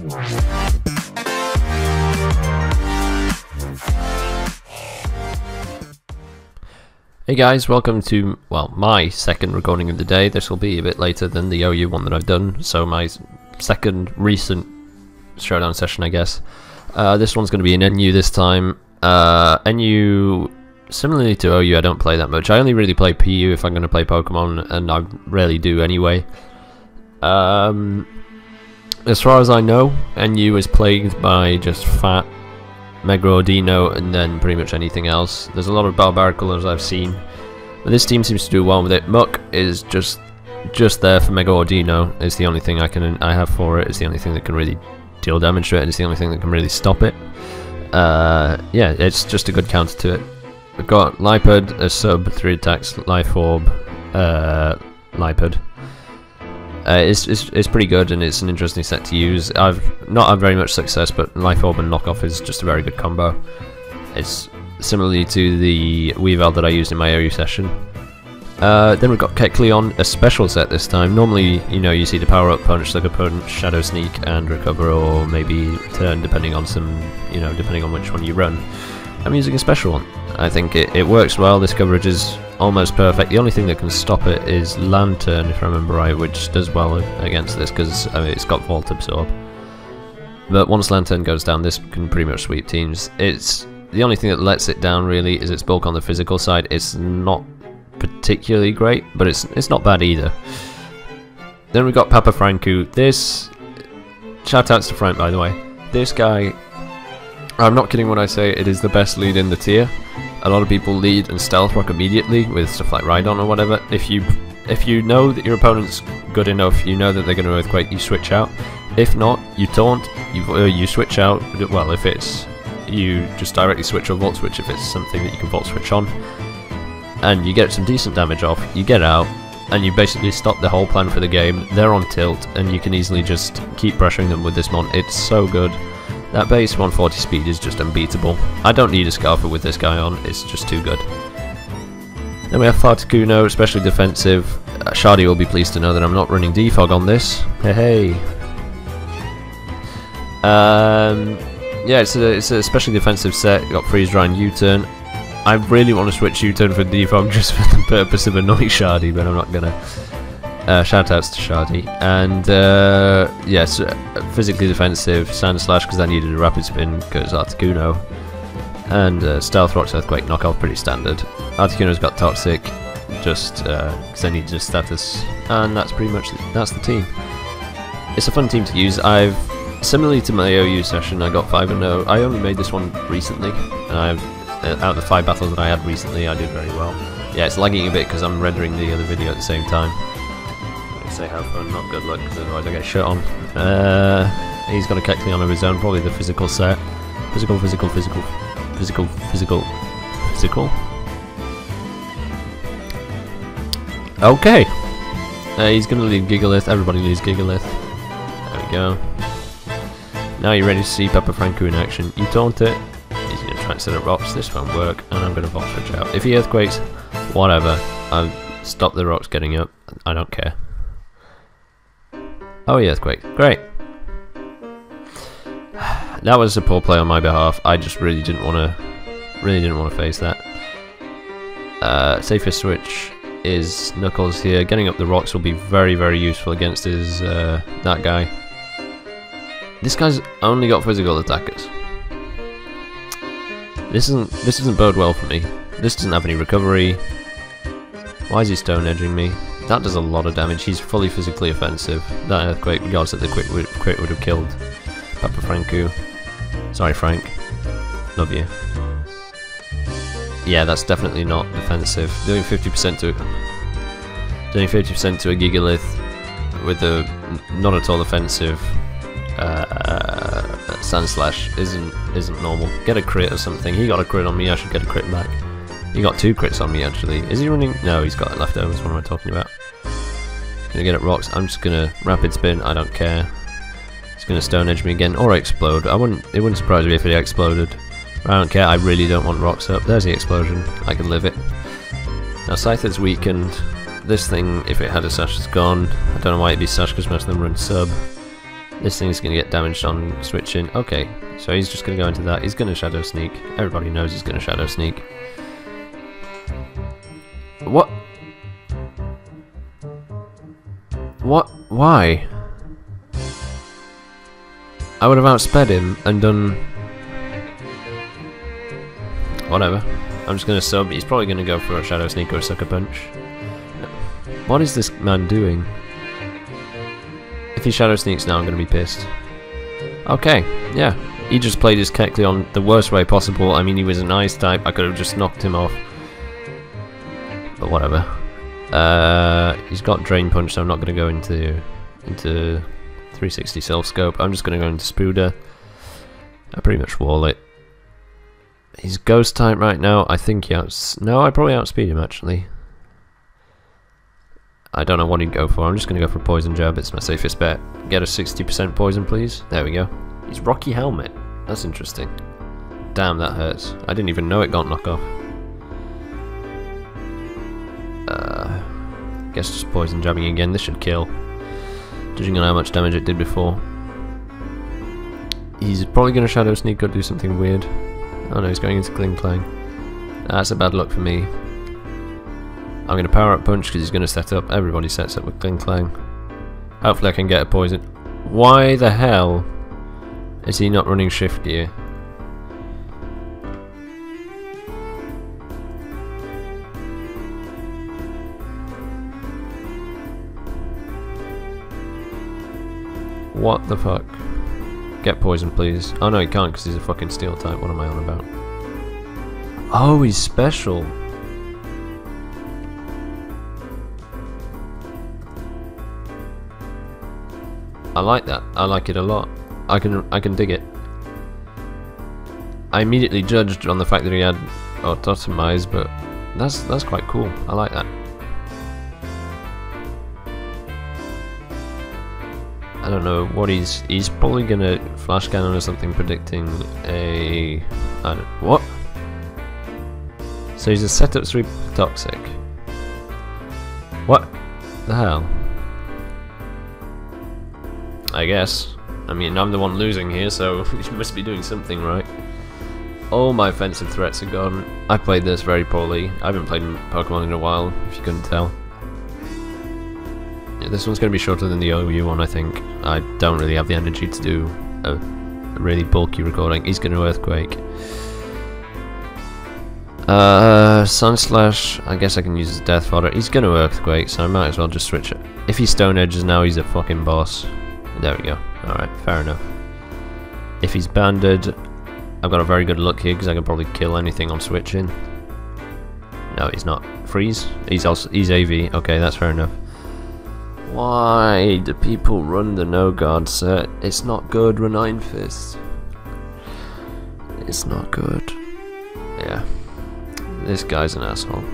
Hey guys, welcome to, well, my second recording of the day. This will be a bit later than the OU one that I've done, so my second recent Showdown session, I guess. This one's going to be in NU this time. NU, similarly to OU, I don't play that much. I only really play PU if I'm going to play Pokemon, and I rarely do anyway. As far as I know, NU is plagued by just fat Megarodino and then pretty much anything else. There's a lot of Barbariculars I've seen, but this team seems to do well with it. Muck is just there for Megarodino. It's the only thing I have for it. It's the only thing that can really deal damage to it. It's the only thing that can really stop it. Yeah, it's just a good counter to it. We've got Lipad, a sub, 3 attacks, Life Orb, Lipad. It's pretty good, and it's an interesting set to use. I've not had very much success, but Life Orb and Knockoff is just a very good combo. It's similarly to the Weavile that I used in my OU session. Then we've got Kecleon, a special set this time. Normally, you know, you see the Power Up, Punch, Sucker Punch, Shadow Sneak, and Recover, or maybe Return, depending on depending on which one you run. I'm using a special one. I think it works well. This coverage is almost perfect. The only thing that can stop it is Lantern, if I remember right, which does well against this because it's got Volt Absorb. But once Lantern goes down, this can pretty much sweep teams. It's the only thing that lets it down really is its bulk on the physical side. It's not particularly great, but it's not bad either. Then we've got Papa FranCu. This, shoutouts to Frank by the way. This guy, I'm not kidding when I say it is the best lead in the tier. A lot of people lead and stealth rock immediately with stuff like Rhydon or whatever. If you know that your opponent's good enough, you know that they're going to Earthquake, you switch out. If not, you taunt, you switch out. Well, if it's, you just directly switch or Volt Switch if it's something that you can Volt Switch on. And you get some decent damage off, you get out, and you basically stop the whole plan for the game. They're on tilt, and you can easily just keep pressuring them with this mon. It's so good. That base 140 speed is just unbeatable. I don't need a Scarfer with this guy on, it's just too good. Then we have Farticuno, especially defensive. Shardy will be pleased to know that I'm not running Defog on this. Hey. Yeah, it's a especially defensive set. You've got Freeze Dry and U-Turn. I really want to switch U-Turn for Defog just for the purpose of annoying Shardy, but I'm not gonna. Shoutouts to Shardy. And yes, physically defensive, Sand Slash because I needed a Rapid Spin because Articuno, and Stealth Rocks, Earthquake, Knockoff, pretty standard. Articuno's got Toxic just because I needed a status, and that's pretty much that's the team. It's a fun team to use. I've, similarly to my OU session, I got 5-0. I only made this one recently, and out of the 5 battles that I had recently, I did very well. Yeah, it's lagging a bit because I'm rendering the other video at the same time. Say have fun, not good luck, because otherwise I get shit on. He's got a Kecleon of his own, probably the physical set. Physical. Okay. He's gonna leave Gigalith. Everybody leaves Gigalith. There we go. Now you're ready to see Papa FranCu in action. You taunt it. He's gonna try and set up rocks. This won't work, and I'm gonna Volt Switch out. If he Earthquakes, whatever. I've stopped the rocks getting up. I don't care. Oh, yeah, Earthquake. Great. That was a poor play on my behalf. I just really didn't want to face that. Safest switch is Knuckles here. Getting up the rocks will be very, very useful against his that guy. This guy's only got physical attackers. This doesn't bode well for me. This doesn't have any recovery. Why is he Stone Edging me? That does a lot of damage. He's fully physically offensive. That Earthquake, regardless of the crit, would have killed Papa FranCu. Sorry, Frank. Love you. Yeah, that's definitely not defensive. Doing 50% to a Gigalith with a not at all offensive Sand Slash isn't normal. Get a crit or something. He got a crit on me. I should get a crit back. He got 2 crits on me actually. Is he running? No, he's got leftovers. What am I talking about? Gonna get at rocks. I'm just gonna Rapid Spin. I don't care. He's gonna Stone Edge me again or explode. It wouldn't surprise me if it exploded. I don't care. I really don't want rocks up. There's the explosion. I can live it. Now Scyther's weakened. This thing, if it had a Sash, is gone. I don't know why it'd be Sash because most of them run sub. This thing's gonna get damaged on switching. Okay, so he's just gonna go into that. He's gonna shadow sneak. Everybody knows he's gonna shadow sneak. What? What? Why? I would have outsped him and done... Whatever. I'm just gonna sub. He's probably gonna go for a shadow sneak or a sucker punch. What is this man doing? If he shadow sneaks now, I'm gonna be pissed. Okay, yeah. He just played his Kecleon the worst way possible. I mean, he was an ice type. I could have just knocked him off. But whatever. He's got Drain Punch, so I'm not gonna go into 360 Self Scope. I'm just gonna go into Spooder. I pretty much wall it. He's Ghost type right now. I think he no, I probably outspeed him actually. I don't know what he'd go for. I'm just going to go for Poison Jab. It's my safest bet. Get a 60% poison, please. There we go. He's Rocky Helmet. That's interesting. Damn, that hurts. I didn't even know it got knocked off. Guess just Poison Jabbing again. This should kill. Judging on how much damage it did before. He's probably going to Shadow Sneak or do something weird. Oh no, he's going into Kling Clang. That's a bad luck for me. I'm going to Power Up Punch because he's going to set up. Everybody sets up with Kling Clang. Hopefully I can get a poison. Why the hell is he not running Shift Gear? What the fuck? Get poison, please. Oh no, he can't because he's a fucking steel type. What am I on about? Oh, he's special. I like that. I like it a lot. I can dig it. I immediately judged on the fact that he had Autotomize, but that's quite cool. I like that. I don't know what he's probably gonna Flash Cannon or something, predicting a what? So he's a setup 3 toxic. What the hell? I guess. I mean, I'm the one losing here, so he must be doing something right. All my offensive threats are gone. I played this very poorly. I haven't played Pokemon in a while, if you couldn't tell. Yeah, this one's going to be shorter than the OU one, I think. I don't really have the energy to do a really bulky recording. He's going to Earthquake. Sun Slash, I guess I can use his Death Fodder. He's going to Earthquake, so I might as well just switch it. If he Stone Edges now, he's a fucking boss. There we go. Alright, fair enough. If he's banded, I've got a very good luck here because I can probably kill anything on switching. No, he's not. Freeze? He's AV. Okay, that's fair enough. Why do people run the No Guard set? It's not good, run Iron Fist. It's not good. Yeah. This guy's an asshole.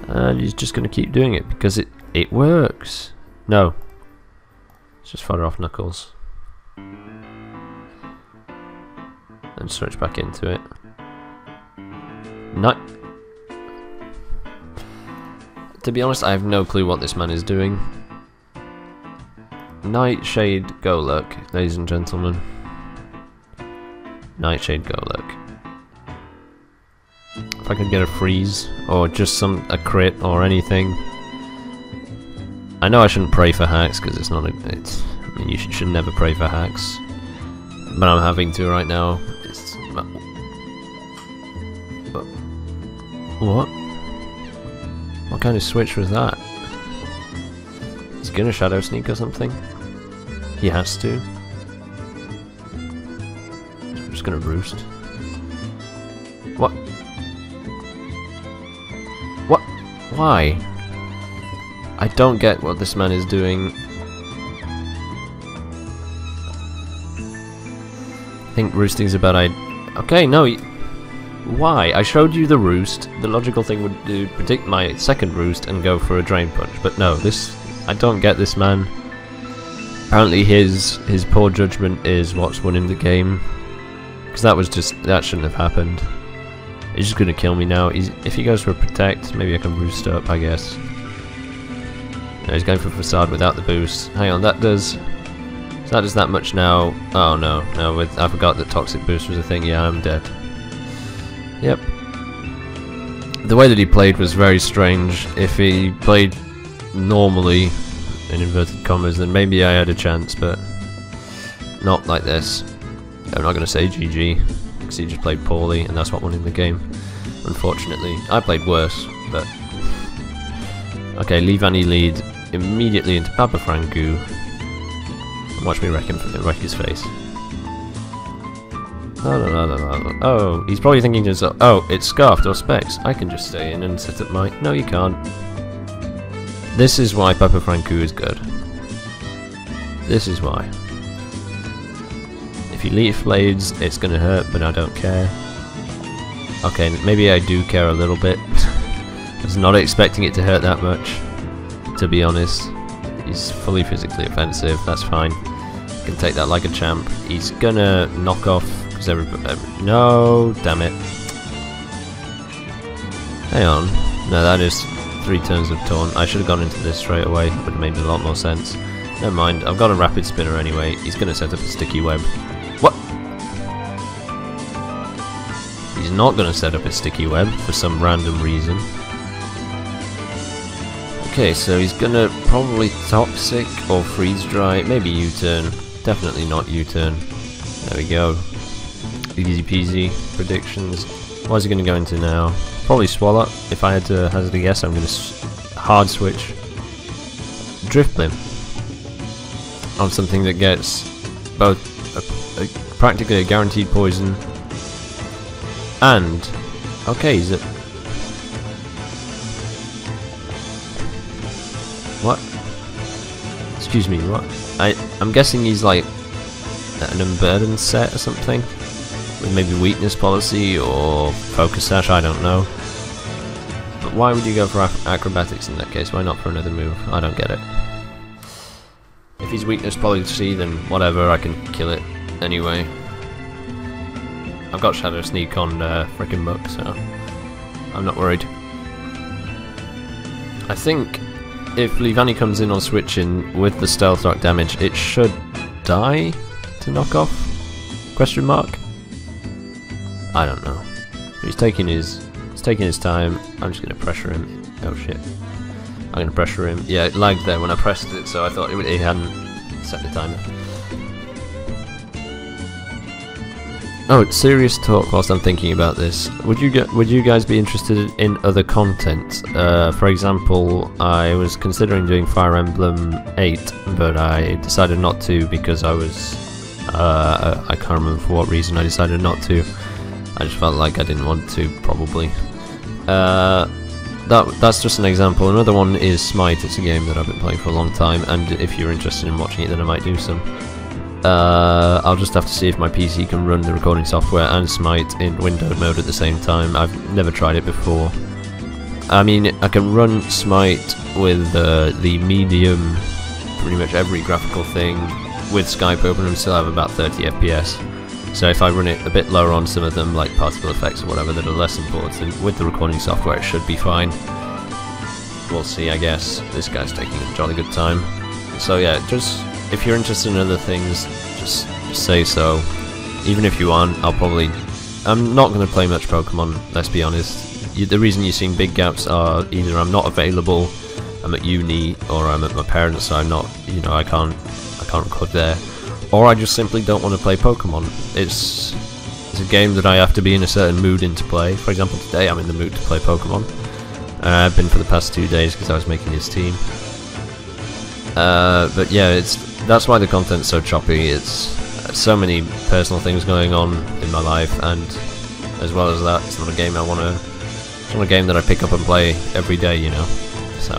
And he's just going to keep doing it because it works. No. Let's just fire off Knuckles. And switch back into it. No. To be honest, I have no clue what this man is doing. Nightshade Golurk, ladies and gentlemen. Nightshade Golurk. If I could get a freeze, or just a crit, or anything. I know I shouldn't pray for hacks, because it's not a... I mean, you should never pray for hacks. But I'm having to right now. What? What kind of switch was that? He's gonna Shadow Sneak or something? He has to. I'm just gonna Roost. What? What? Why? I don't get what this man is doing. I think roosting's a bad idea. Okay, no. Why? I showed you the Roost. The logical thing would do predict my second Roost and go for a Drain Punch. But no, this... I don't get this man. Apparently his poor judgment is what's won him the game. Because that shouldn't have happened. He's just gonna kill me now. If he goes for a Protect, maybe I can Roost up, I guess. No, he's going for Facade without the boost. Hang on, that does... So that does that much now. Oh no, no, I forgot that Toxic Boost was a thing. Yeah, I'm dead. Yep. The way that he played was very strange. If he played normally, in inverted commas, then maybe I had a chance, but not like this. I'm not going to say GG, because he just played poorly, and that's what won him the game. Unfortunately, I played worse, but... Okay, Livani lead immediately into Papa FranCu. Watch me wreck his face. Oh, he's probably thinking to himself, oh, it's Scarfed or Specs. I can just stay in and set up my... No, you can't. This is why Papa FranCu is good. This is why. If you Leaf Blades, it's gonna hurt, but I don't care. Okay, maybe I do care a little bit. I was not expecting it to hurt that much, to be honest. He's fully physically offensive, that's fine. Can take that like a champ. He's gonna knock off, because no, damn it. Hang on. No, that is 3 turns of Taunt. I should have gone into this straight away, would have made a lot more sense. Never mind, I've got a Rapid Spinner anyway. He's gonna set up a Sticky Web. What? He's not gonna set up a Sticky Web for some random reason. Okay, so he's gonna probably Toxic or Freeze Dry, maybe U-turn. Definitely not U-turn. There we go. Easy peasy predictions. What is he gonna go into now? Probably Swallow. If I had to hazard a guess, I'm gonna hard switch Drift Blim on something that gets both practically a guaranteed poison and okay, is it? What? Excuse me, what? I'm guessing he's like an Unburden set or something, with maybe Weakness Policy or Focus Sash, I don't know. But why would you go for Acrobatics in that case? Why not for another move? I don't get it. If he's Weakness Policy, then whatever, I can kill it anyway. I've got Shadow Sneak on frickin' Muck, so I'm not worried. I think if Livani comes in on switching with the Stealth Rock damage, it should die to knock off? Question mark? I don't know. He's taking his time. I'm just gonna pressure him. Oh shit. I'm gonna pressure him. Yeah, it lagged there when I pressed it, so I thought it hadn't set the timer. Oh, serious talk whilst I'm thinking about this. Would you guys be interested in other content? For example, I was considering doing Fire Emblem 8, but I decided not to because I was... I can't remember for what reason I decided not to. I just felt like I didn't want to, probably. That's just an example. Another one is Smite. It's a game that I've been playing for a long time, and if you're interested in watching it, then I might do some. I'll just have to see if my PC can run the recording software and Smite in windowed mode at the same time. I've never tried it before. I mean, I can run Smite with the medium, pretty much every graphical thing, with Skype open and still have about 30 FPS. So if I run it a bit lower on some of them, like particle effects or whatever that are less important, with the recording software it should be fine. We'll see, I guess. This guy's taking a jolly good time. So yeah, just... if you're interested in other things, just say so. Even if you aren't, I'm not going to play much Pokemon, let's be honest. The reason you're seeing big gaps are either I'm not available, I'm at uni, or I'm at my parents', so I'm not, you know, I can't record there. Or I just simply don't want to play Pokemon. It's a game that I have to be in a certain mood in to play. For example, today I'm in the mood to play Pokemon. I've been for the past 2 days because I was making his team. But yeah, that's why the content's so choppy. It's so many personal things going on in my life, and as well as that, it's not a game it's not a game that I pick up and play every day, you know. So,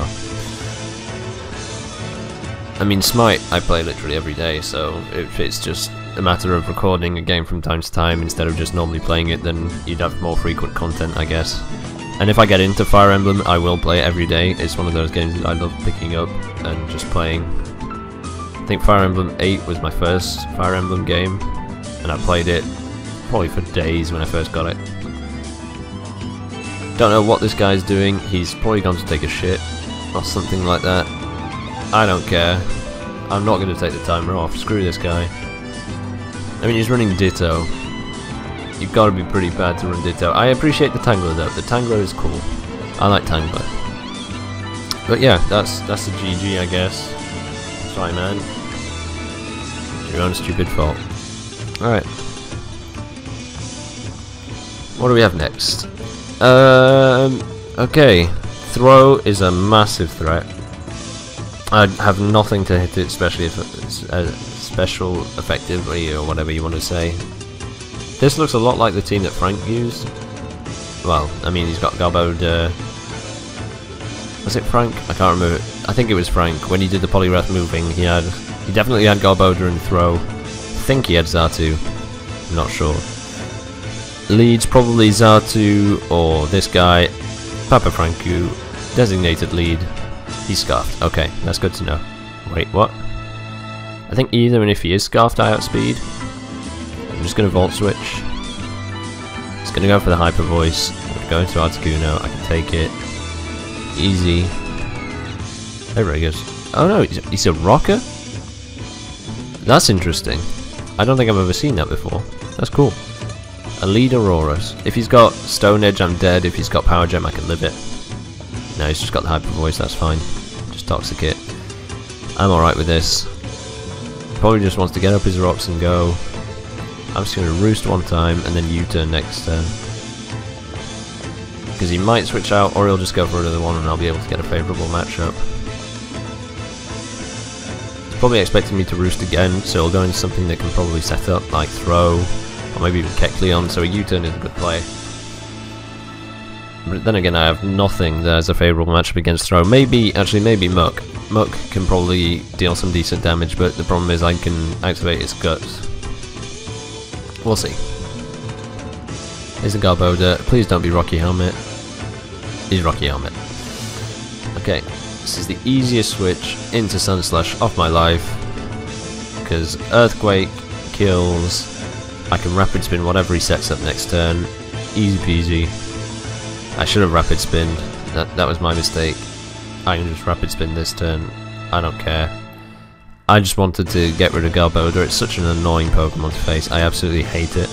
I mean, Smite I play literally every day, so if it's just a matter of recording a game from time to time instead of just normally playing it, then you'd have more frequent content, I guess. And if I get into Fire Emblem, I will play it every day. It's one of those games that I love picking up and just playing. I think Fire Emblem 8 was my first Fire Emblem game, and I played it probably for days when I first got it. Don't know what this guy's doing. He's probably gone to take a shit or something like that. I don't care. I'm not going to take the timer off. Screw this guy. I mean, he's running Ditto. You've got to be pretty bad to run Ditto. I appreciate the Tangler though. The Tangler is cool. I like Tangler. But yeah, that's a GG, I guess. Sorry, man. It's your own stupid fault. Alright. What do we have next? Okay. Throw is a massive threat. I have nothing to hit it, especially if it's special effectively or whatever you want to say. This looks a lot like the team that Frank used. Well, I mean, he's got Garbode. Was it Frank? I can't remember. I think it was Frank. When he did the Polyrath moving, he definitely had Garbode and Throw. I think he had Xatu. I'm not sure. Leads probably Xatu or this guy. Papa FranCu. Designated lead. He's scarfed. Okay, that's good to know. Wait, what? I think either, and if he is scarfed, I outspeed. I'm just going to Volt Switch. He's going to go for the Hyper Voice. I'm going to go into Farticuno. I can take it. Easy. There he goes. Oh no, he's a rocker? That's interesting. I don't think I've ever seen that before. That's cool. A lead Auroras. If he's got Stone Edge, I'm dead. If he's got Power Gem, I can live it. No, he's just got the Hyper Voice, that's fine. Just Toxic it. I'm alright with this. Probably just wants to get up his rocks and go. I'm just going to Roost one time and then U-turn next turn. Because he might switch out or he'll just go for another one and I'll be able to get a favourable matchup. He's probably expecting me to Roost again, so he'll go into something that can probably set up, like Throw, or maybe even Kecleon, so a U-turn is a good play. But then again, I have nothing that has a favourable matchup against Throw. Maybe, actually, maybe Muck. Muck can probably deal some decent damage, but the problem is I can activate his Guts. We'll see. Here's a Garbode. Please don't be Rocky Helmet. He's Rocky Helmet. Okay, this is the easiest switch into Sunslash of my life. Because Earthquake kills. I can Rapid Spin whatever he sets up next turn. Easy peasy. I should have Rapid Spinned. That was my mistake. I can just Rapid Spin this turn. I don't care. I just wanted to get rid of Garbode. It's such an annoying Pokemon to face. I absolutely hate it.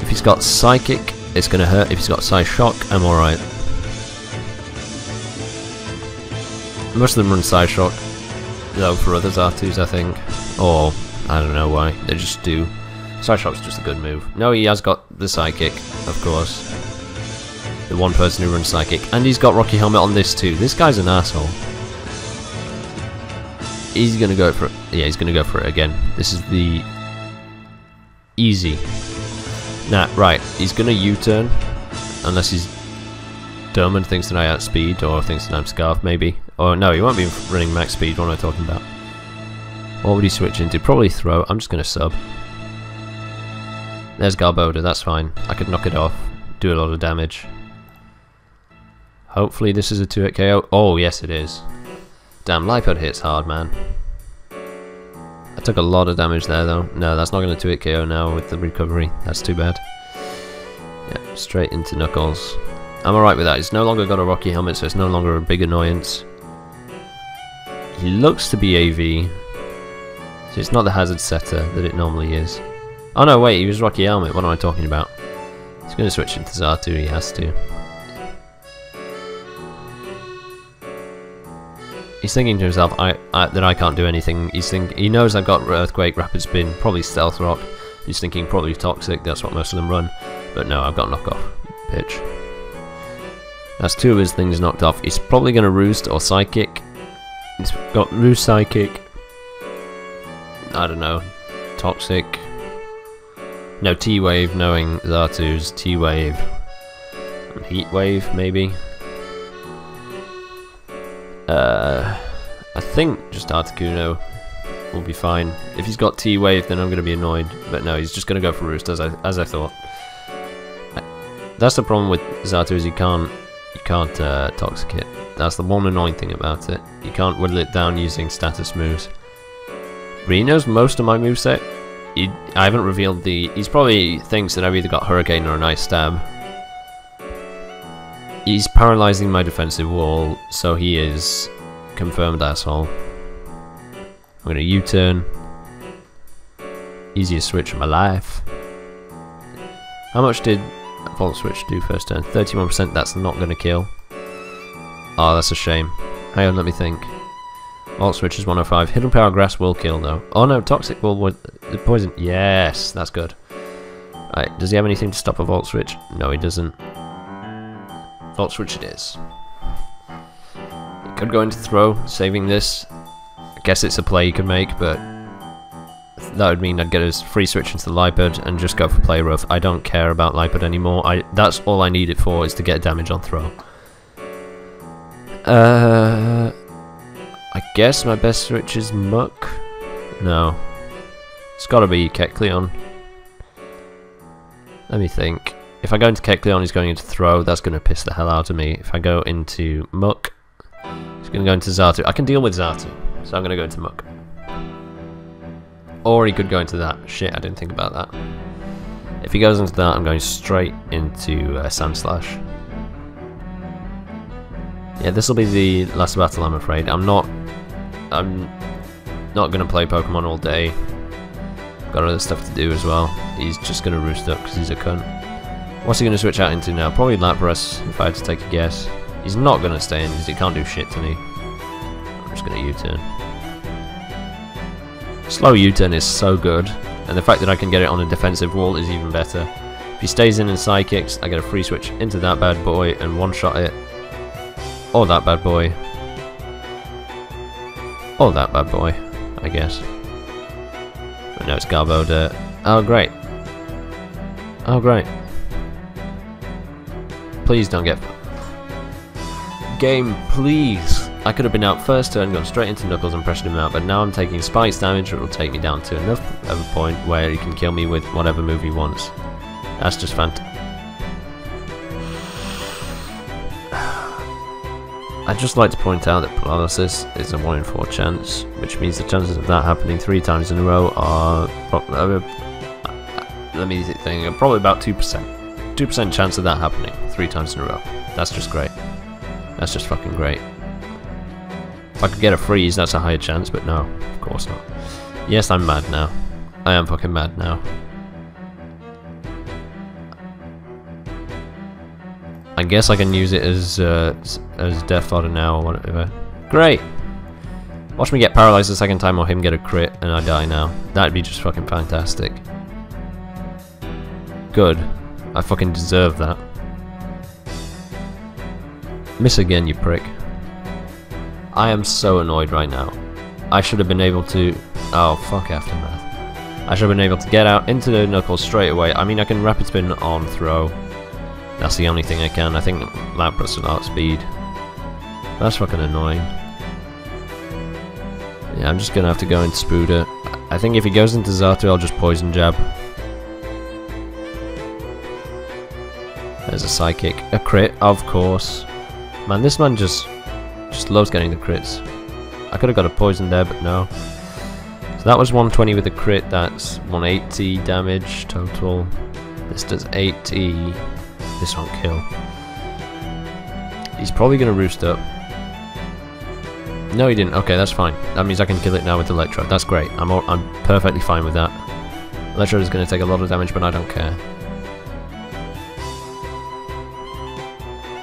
If he's got Psychic, it's going to hurt. If he's got Psyshock, I'm alright. Most of them run Psyshock, though, for other Zatus, I think. Or, I don't know why. They just do. Psyshock's just a good move. No, he has got the Psychic, of course. The one person who runs Psychic. And he's got Rocky Helmet on this too. This guy's an asshole. He's gonna go for it. Yeah, he's gonna go for it again. This is the easy. Nah, right. He's gonna U-turn. Unless he's dumb and thinks that I outspeed, or thinks that I'm Scarf, maybe. Or no, he won't be running max speed. What am I talking about? What would he switch into? Probably Throw. I'm just gonna sub. There's Garbode, that's fine. I could knock it off, do a lot of damage. Hopefully this is a 2-hit KO. Oh, yes it is. Damn, Lipod hits hard, man. I took a lot of damage there, though. No, that's not going to 2-hit KO now with the recovery. That's too bad. Yeah, straight into Knuckles. I'm alright with that. He's no longer got a Rocky Helmet, so it's no longer a big annoyance. He looks to be AV. So it's not the Hazard Setter that it normally is. Oh no, wait, he was Rocky Helmet. What am I talking about? He's going to switch into Xatu, he has to. He's thinking to himself that I can't do anything. He knows I've got Earthquake, Rapid Spin, probably Stealth Rock. He's thinking probably Toxic, that's what most of them run. But no, I've got Knockoff Pitch. That's two of his things knocked off. He's probably going to Roost or Psychic. He's got Roost, Psychic. I don't know. Toxic. No, T-Wave, knowing Xatu's T-Wave. And Heat Wave, maybe. I think just Articuno will be fine. If he's got T-Wave, then I'm going to be annoyed. But no, he's just going to go for Roost, as I thought. That's the problem with Xatu, is you can't Toxic it. That's the one annoying thing about it. You can't whittle it down using status moves. But he knows most of my moveset. I haven't revealed the... He's probably thinks that I've either got Hurricane or a Nice Stab. He's paralysing my defensive wall, so he is confirmed asshole. I'm gonna U-turn. Easiest switch of my life. How much did Volt Switch do first turn? 31%, that's not gonna kill. Oh, that's a shame. Hang on, let me think. Volt Switch is 105. Hidden Power Grass will kill though. Oh no, Toxic will the poison. Yes, that's good. Right, does he have anything to stop a Volt Switch? No, he doesn't. Volt Switch it is. He could go into throw, saving this. I guess it's a play he could make, but that would mean I'd get his free switch into the Lipid and just go for play rough. I don't care about Lipid anymore. That's all I need it for, is to get damage on throw. I guess my best switch is Muck. No. It's gotta be Kecleon. Let me think. If I go into Kecleon, he's going into throw. That's gonna piss the hell out of me. If I go into Muck, he's gonna go into Xatu. I can deal with Xatu, so I'm gonna go into Muck. Or he could go into that. Shit, I didn't think about that. If he goes into that, I'm going straight into Sandslash. Yeah, this will be the last battle, I'm afraid. I'm not gonna play Pokemon all day. Got other stuff to do as well. He's just gonna roost up because he's a cunt. What's he gonna switch out into now? Probably Lapras, if I had to take a guess. He's not gonna stay in because he can't do shit to me. I'm just gonna U-turn. Slow U-turn is so good, and the fact that I can get it on a defensive wall is even better. If he stays in and Psychics, I get a free switch into that bad boy and one-shot it. Or that bad boy. Or that bad boy, I guess. But no, it's Garbo Dirt. Oh, great. Oh, great. Please don't get... Game, please! I could have been out first turn, gone straight into Knuckles and pressured him out, but now I'm taking Spikes damage, which will take me down to enough of a point where he can kill me with whatever move he wants. That's just fantastic. I'd just like to point out that paralysis is a 1 in 4 chance, which means the chances of that happening 3 times in a row are... let me think, probably about 2%. 2% chance of that happening 3 times in a row. That's just great. That's just fucking great. If I could get a freeze, that's a higher chance, but no, of course not. Yes, I'm mad now. I am fucking mad now. I guess I can use it as Death Fodder now or whatever. Great! Watch me get paralyzed the second time or him get a crit and I die now. That'd be just fucking fantastic. Good. I fucking deserve that. Miss again, you prick. I am so annoyed right now. I should have been able to... Oh, fuck Aftermath. I should have been able to get out into the Knuckles straight away. I mean, I can Rapid Spin on throw. That's the only thing I can. I think Lapras will outspeed. That's fucking annoying. Yeah, I'm just gonna have to go into Spooder. I think if he goes into Xatu, I'll just Poison Jab. There's a Psychic. A crit, of course. Man, this man just loves getting the crits. I could have got a poison there, but no. So that was 120 with a crit, that's 180 damage total. This does 80. This won't kill. He's probably going to roost up. No, he didn't. Okay, that's fine. That means I can kill it now with Electrode. That's great. I'm perfectly fine with that. Electrode is going to take a lot of damage, but I don't care.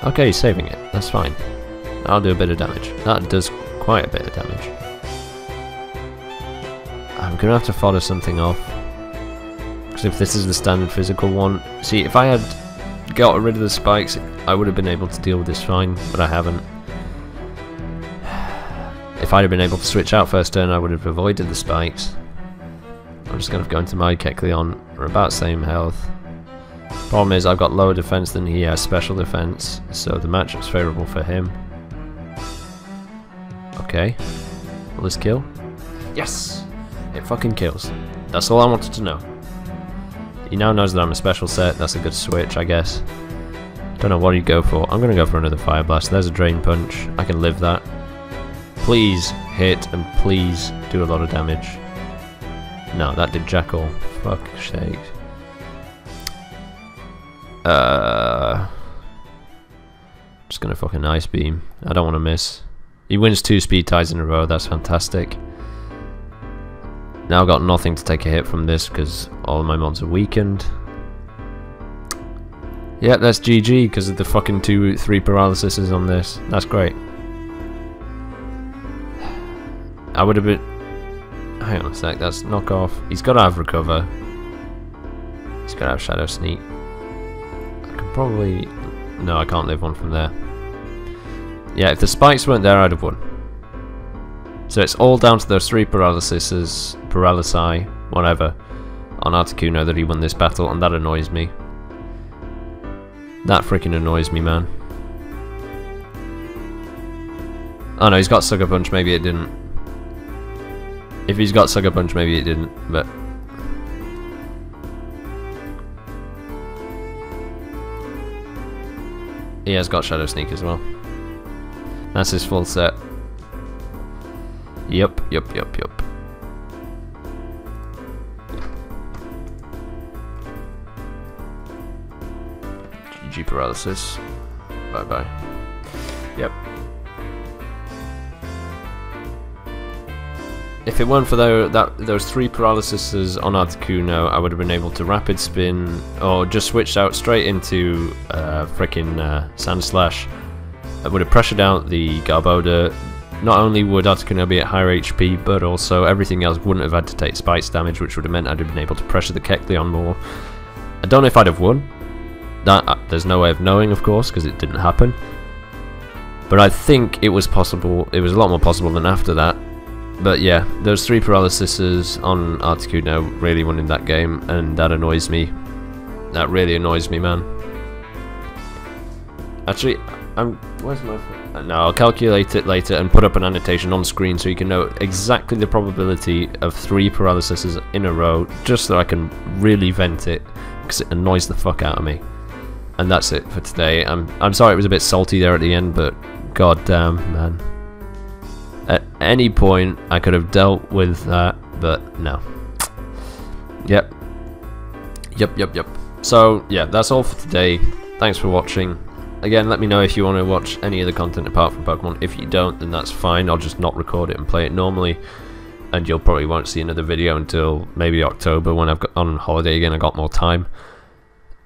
Okay, he's saving it. That's fine. I'll do a bit of damage. That does quite a bit of damage. I'm gonna have to fodder something off. Because if this is the standard physical one... See, if I had got rid of the spikes, I would have been able to deal with this fine, but I haven't. If I'd have been able to switch out first turn, I would have avoided the spikes. I'm just gonna go into my Kecleon. We're about same health. Problem is, I've got lower defense than he has special defense, so the matchup's favorable for him. Okay. Will this kill? Yes! It fucking kills. That's all I wanted to know. He now knows that I'm a special set. That's a good switch, I guess. Don't know what he'd go for. I'm gonna go for another Fire Blast. There's a Drain Punch. I can live that. Please hit and please do a lot of damage. No, that did jack all. Fuck's sake. Just gonna fucking Ice Beam. I don't want to miss. He wins 2 speed ties in a row, that's fantastic. Now I've got nothing to take a hit from this because all of my mons are weakened. Yeah, that's GG because of the fucking 3 paralyses on this. That's great. I would have been... Hang on a sec, that's knockoff. He's got to have recover. He's got to have shadow sneak. I can probably... No, I can't live one from there. Yeah, if the spikes weren't there, I'd have won. So it's all down to those 3 paralysis, whatever, on Farticuno that he won this battle, and that annoys me. That freaking annoys me, man. Oh no, he's got Sucker Punch, maybe it didn't. If he's got Sucker Punch, maybe it didn't, but... He has got Shadow Sneak as well. That's his full set. Yup. GG paralysis. Bye bye. Yep. If it weren't for those 3 paralyses on Farticuno, I would have been able to rapid spin or just switched out straight into frickin' Sand Slash. I would have pressured out the Garboda. Not only would Farticuno be at higher HP, but also everything else wouldn't have had to take spikes damage, which would have meant I'd have been able to pressure the Kecleon more. I don't know if I'd have won. There's no way of knowing, of course, because it didn't happen. But I think it was possible. It was a lot more possible than after that. But yeah, those 3 paralyses on Farticuno really winning that game, and that annoys me. That really annoys me, man. Actually, where's my... No, I'll calculate it later and put up an annotation on screen so you can know exactly the probability of 3 paralyses in a row, just so I can really vent it, because it annoys the fuck out of me. And that's it for today. I'm sorry it was a bit salty there at the end, but god damn, man. At any point I could have dealt with that, but no. Yep. So yeah, that's all for today. Thanks for watching. Again, let me know if you want to watch any of the content apart from Pokemon. If you don't, then that's fine. I'll just not record it and play it normally, and you'll probably won't see another video until maybe October when I've got on holiday again. I got more time,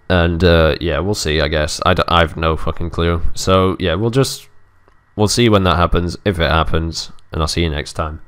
and yeah, we'll see. I guess I've no fucking clue. So yeah, we'll see when that happens, if it happens, and I'll see you next time.